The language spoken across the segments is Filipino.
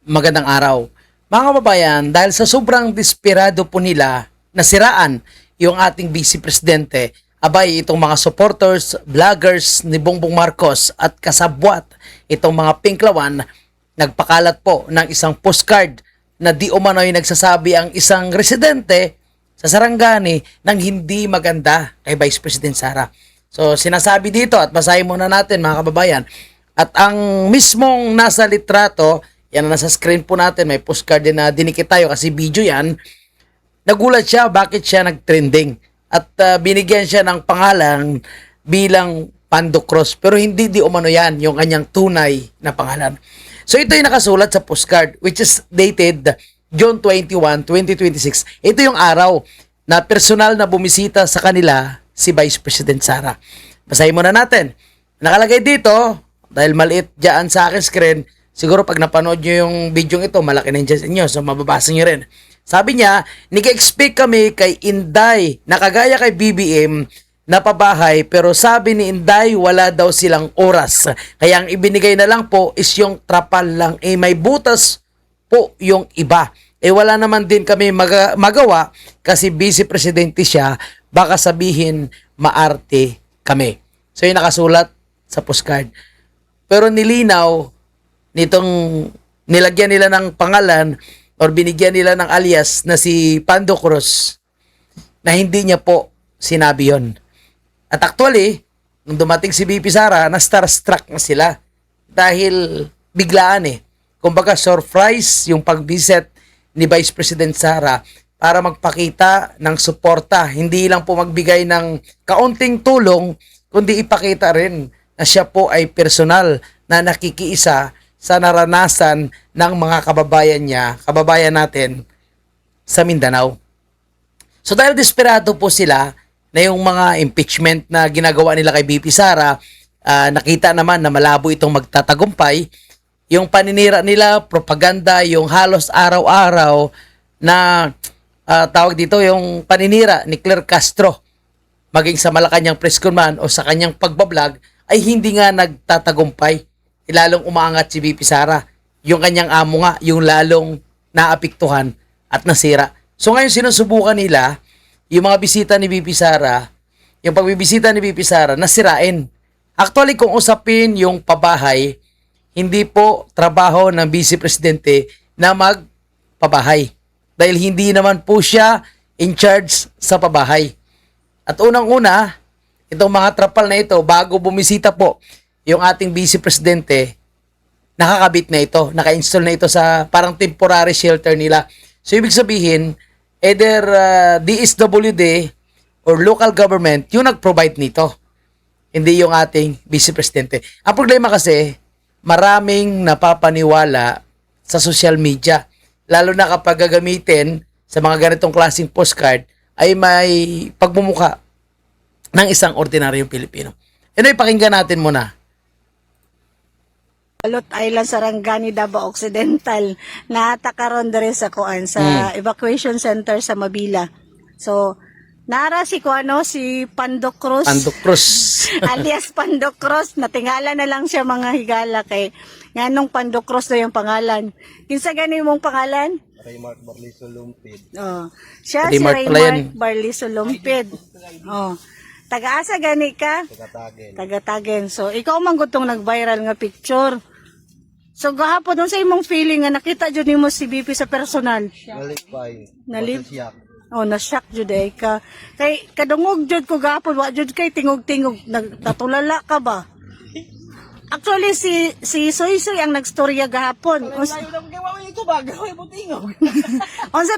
Magandang araw. Mga kababayan, dahil sa sobrang desperado po nila na siraan yung ating Vice Presidente, abay itong mga supporters, vloggers ni Bongbong Marcos at kasabwat itong mga pinklawan, nagpakalat po ng isang postcard na di umano'y nagsasabi ang isang residente sa Sarangani ng hindi maganda kay Vice President Sara. So sinasabi dito at basahin muna natin mga kababayan. At ang mismong nasa litrato, yan na nasa screen po natin, may postcard din na dinikit tayo kasi video yan. Nagulat siya bakit siya nagtrending at binigyan siya ng pangalan bilang Pando Cross, pero hindi di umano yan yung kanyang tunay na pangalan. So ito yung nakasulat sa postcard which is dated June 21, 2026. Ito yung araw na personal na bumisita sa kanila si Vice President Sara. Basahin muna natin. Nakalagay dito, dahil maliit dyan sa akin screen, siguro pag napanood nyo yung video ito, malaki na dyan sa inyo, so mababasa nyo rin. Sabi niya, nag-expect kami kay Inday na kagaya kay BBM na pabahay, pero sabi ni Inday wala daw silang oras. Kaya ang ibinigay na lang po is yung trapal lang. May butas po yung iba. Wala naman din kami magawa kasi vice presidente siya, baka sabihin maarte kami. So yung nakasulat sa postcard. Pero nilinaw nitong nilagyan nila ng pangalan or binigyan nila ng alias na si Pando Cruz na hindi niya po sinabi yon. At actually, nung dumating si VP Sara, na-starstruck na sila dahil biglaan Kumbaga surprise yung pag-visit ni Vice President Sara para magpakita ng suporta. Hindi lang po magbigay ng kaunting tulong, kundi ipakita rin na siya po ay personal na nakikiisa sa naranasan ng mga kababayan natin sa Mindanao. So dahil desperado po sila na yung mga impeachment na ginagawa nila kay VP Sara, nakita naman na malabo itong magtatagumpay. Yung paninira nila, propaganda, yung halos araw-araw na tawag dito, yung paninira ni Claire Castro, maging sa Malacanang press con man o sa kanyang pagbablog, ay hindi nga nagtatagumpay. Lalong umaangat si VP Sara. Yung kanyang amo nga, yung lalong naapektuhan at nasira. So ngayon sinusubukan nila, yung mga bisita ni VP Sara, yung pagbibisita ni VP Sara, nasirain. Actually, kung usapin yung pabahay, hindi po trabaho ng Vice Presidente na magpabahay. Dahil hindi naman po siya in charge sa pabahay. At unang-una, itong mga trapal na ito, bago bumisita po yung ating Vice Presidente, nakakabit na ito, naka-install na ito sa parang temporary shelter nila. So, ibig sabihin, either DSWD or local government yung nag-provide nito. Hindi yung ating Vice Presidente. Ang problema kasi, maraming napapaniwala sa social media. Lalo na kapag gagamitin sa mga ganitong klaseng postcard ay may pagmumukha ng isang ordinaryong Pilipino. Pakinggan natin muna. Alot Island, Sarangani, Davao Occidental, natakaron dere sa kuan sa evacuation center sa Mabila. So, nara si Pando Cruz. Pando Cruz. Alias Pando Cruz, natingala na lang siya mga higala kay nganong Pando Cruz na yung pangalan. Kinsa gani mong pangalan? Raymark Barliso Lumpid. Oh, siya Raymark si pala yan. Raymark Barliso Lumpid. Oh. Taga-asa gani ka? Tagatagin. Taga-Tagen. So, ikaw man gutong nag-viral nga picture. So, gahapon dun sa imong feeling nga nakita jud nimo si BP sa personal. Nalipay. Nalip- Siyak. Oh, na-shock jud ay ka. Kay kadungog jud ko gahapon, wa jud kay tingog-tingog, nagtatulala ka ba? Actually si Soy Soy ang nagstorya gahapon. Unsa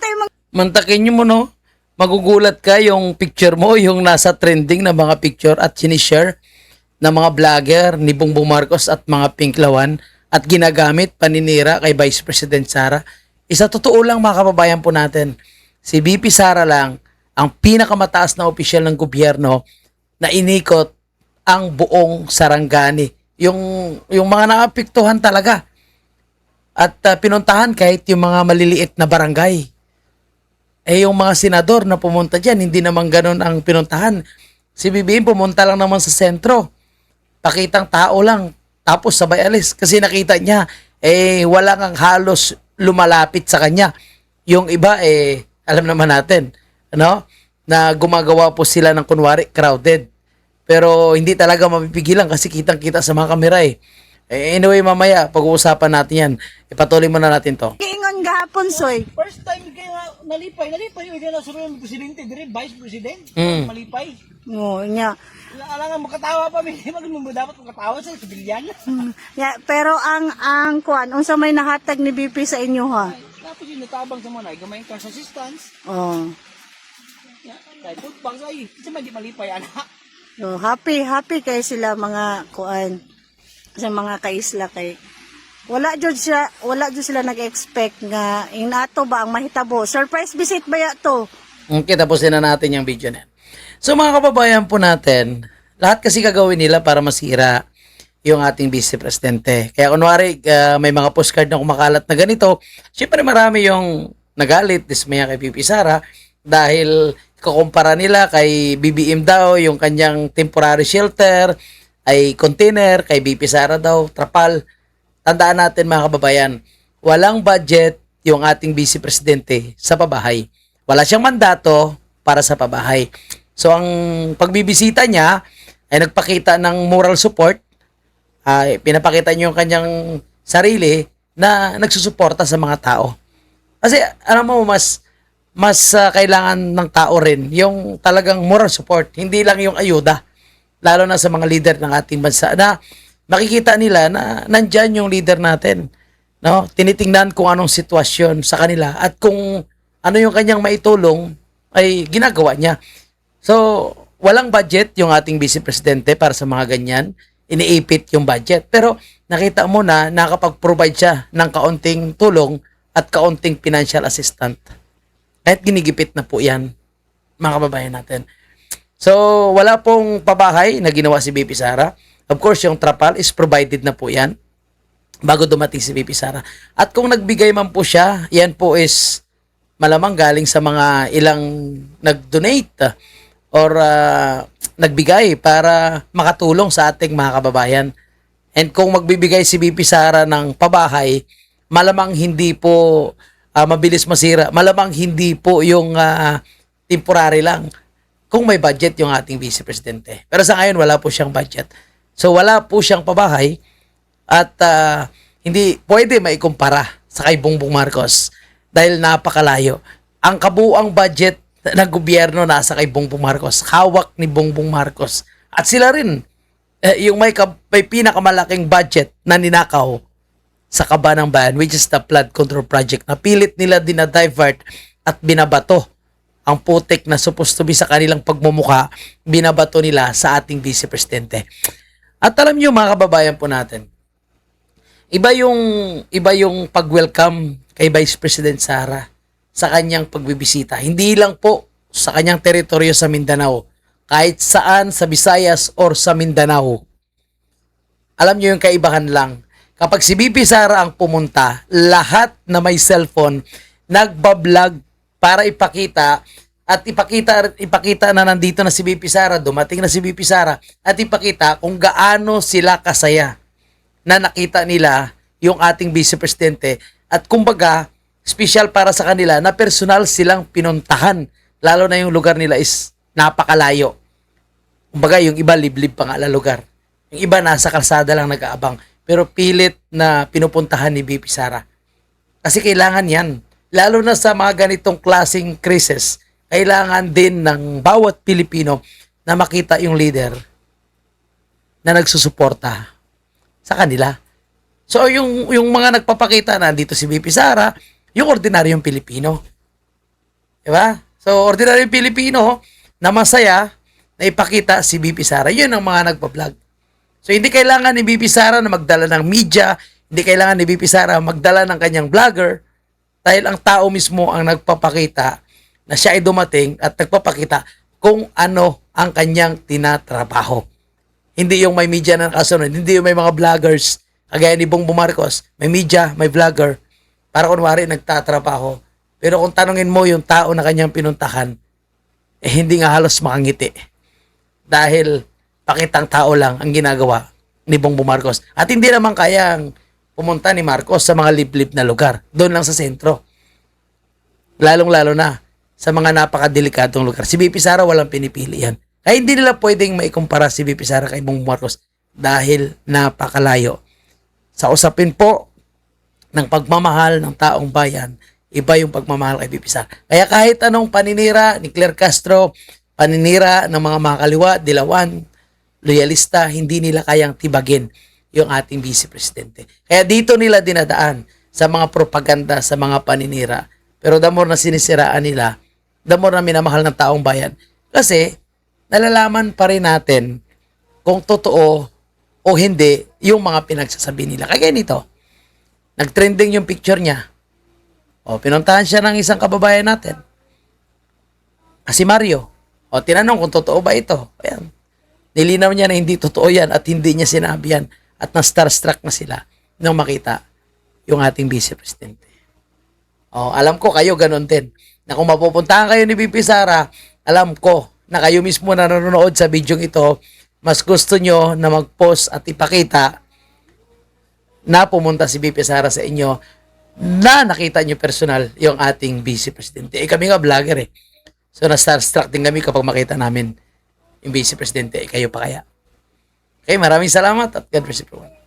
tay mga Mantakin nyo mo, no? Magugulat ka yung picture mo, yung nasa trending na mga picture at sinishare ng mga vlogger ni Bongbong Marcos at mga pinklawan at ginagamit paninira kay Vice President Sara. Isa totoo lang mga kababayan po natin, si VP Sara lang ang pinakamataas na opisyal ng gobyerno na inikot ang buong Sarangani. Yung mga naapektuhan talaga. At pinuntahan kahit yung mga maliliit na barangay. Yung mga senador na pumunta dyan, hindi naman ganun ang pinuntahan. Si BBM pumunta lang naman sa sentro. Pakitang tao lang. Tapos sabay alis. Kasi nakita niya wala kang halos lumalapit sa kanya. Yung iba, alam naman natin, ano, na gumagawa po sila ng kunwari crowded. Pero hindi talaga mapipigilan kasi kitang-kita sa mga kamera eh. Anyway, mamaya, pag-uusapan natin yan. Ipatuloy muna natin to. Giingon gahapon, Soy. First time kayo nalipay yung na sunod ng presidente, dire vice president, malipay. Oo, nya. Alangan makatawa pa, may dapat makatawa sa sibilyan. Pero ang kuan, unsa may nahatag ni BP sa inyo ha? Tapos yung natabang sa mga gamay cash assistance. Oh. Kahit putbang sa iyo, kasi may di malipay, anak. So, happy kay sila mga kuan sa mga kaisla kay wala jud sila nag-expect nga inato ba ang mahitabo. Surprise visit ba ya to? Okay, tapusin na natin yung video na yan. So mga kababayan po natin, lahat kasi gagawin nila para masira yung ating Vice Presidente. Kaya kunwari, may mga postcard na kumakalat na ganito, syempre marami yung nagalit, dismaya kay Pipi Sara dahil kukumpara nila kay BBM daw, yung kanyang temporary shelter, ay container, kay BP Sara daw, trapal. Tandaan natin mga kababayan, walang budget yung ating Vice Presidente sa pabahay. Wala siyang mandato para sa pabahay. So ang pagbibisita niya ay nagpakita ng moral support, pinapakita niya yung kanyang sarili na nagsusuporta sa mga tao. Kasi alam mo, mas kailangan ng tao rin yung talagang moral support, hindi lang yung ayuda. Lalo na sa mga leader ng ating bansa na makikita nila na nandyan yung leader natin. No? Tinitingnan kung anong sitwasyon sa kanila at kung ano yung kanyang maitulong ay ginagawa niya. So, walang budget yung ating Vice Presidente para sa mga ganyan. Iniipit yung budget. Pero nakita mo na nakapag-provide siya ng kaunting tulong at kaunting financial assistant. Kahit ginigipit na po yan, mga kababayan natin. So, wala pong pabahay na ginawa si BP Sara. Of course, yung trapal is provided na po yan bago dumating si BP Sara. At kung nagbigay man po siya, yan po is malamang galing sa mga ilang nag-donate or nagbigay para makatulong sa ating mga kababayan. And kung magbibigay si BP Sara ng pabahay, malamang hindi po mabilis masira. Malamang hindi po yung temporary lang. Kung may budget yung ating Vice Presidente. Pero sa ngayon, wala po siyang budget. So, wala po siyang pabahay at hindi pwede maikumpara sa kay Bongbong Marcos dahil napakalayo. Ang kabuuang budget ng gobyerno nasa kay Bongbong Marcos. Hawak ni Bongbong Marcos. At sila rin, yung may pinakamalaking budget na ninakaw sa Kaba ng Bayan, which is the flood control project, na pilit nila dinadivert at binabato ang putik na supposed to be sa kanilang pagmumuka, binabato nila sa ating Vice Presidente. At alam niyo mga kababayan po natin, iba yung pag-welcome kay Vice President Sara sa kanyang pagbibisita. Hindi lang po sa kanyang teritoryo sa Mindanao, kahit saan sa Visayas or sa Mindanao. Alam niyo yung kaibahan lang. Kapag si BP Sara ang pumunta, lahat na may cellphone nagbablog para ipakita na nandito na si BP Sara, dumating na si BP Sara, at ipakita kung gaano sila kasaya na nakita nila yung ating Vice Presidente at kumbaga special para sa kanila na personal silang pinuntahan, lalo na yung lugar nila is napakalayo. Kumbaga yung iba liblib pa nga na lugar, yung iba nasa kalsada lang nag-aabang, pero pilit na pinupuntahan ni BP Sara kasi kailangan yan. Lalo na sa mga ganitong klaseng krisis, kailangan din ng bawat Pilipino na makita yung leader na nagsusuporta sa kanila. So, yung mga nagpapakita na dito si BP Sara, yung ordinaryong Pilipino. Diba? So, ordinaryong Pilipino na masaya na ipakita si BP Sara. Yun ang mga nagpa-vlog. So, hindi kailangan ni BP Sara na magdala ng media, hindi kailangan ni BP Sara magdala ng kanyang vlogger, dahil ang tao mismo ang nagpapakita na siya ay dumating at nagpapakita kung ano ang kanyang tinatrabaho. Hindi yung may media na nakasunod, hindi yung may mga vloggers, kagaya ni Bongbong Marcos, may media, may vlogger, para kunwari nagtatrabaho. Pero kung tanungin mo yung tao na kanyang pinuntahan, hindi nga halos makangiti. Dahil pakitang tao lang ang ginagawa ni Bongbong Marcos. At hindi naman kayang pumunta ni Marcos sa mga liblib na lugar. Doon lang sa sentro. Lalong-lalo na sa mga napakadelikadong lugar. Si VP Sara walang pinipili yan. Ay hindi nila pwedeng maikumpara si VP Sara kay Bongbong Marcos dahil napakalayo. Sa usapin po ng pagmamahal ng taong bayan, iba yung pagmamahal kay VP Sara. Kaya kahit anong paninira ni Claire Castro, paninira ng mga makakaliwa, dilawan, loyalista, hindi nila kayang tibagin yung ating Vice Presidente. Kaya dito nila dinadaan sa mga propaganda, sa mga paninira. Pero the more na sinisiraan nila, the more na minamahal ng taong bayan. Kasi, nalalaman pa rin natin kung totoo o hindi yung mga pinagsasabi nila. Kaya nito, nag-trending yung picture niya. O, pinuntahan siya ng isang kababayan natin. Si Mario. O, tinanong kung totoo ba ito. Ayan. Nilinaw niya na hindi totoo yan at hindi niya sinabi yan. At na-starstruck na sila nung makita yung ating Vice Presidente. O, alam ko kayo ganun din. Na kung mapupuntahan kayo ni VP Sara, alam ko na kayo mismo na nanonood sa video ito, mas gusto nyo na mag-post at ipakita na pumunta si VP Sara sa inyo na nakita nyo personal yung ating Vice Presidente. Kami nga vlogger eh. So na-starstruck din kami kapag makita namin yung Vice Presidente. Kayo pa kaya? Okay, maraming salamat at God bless everyone.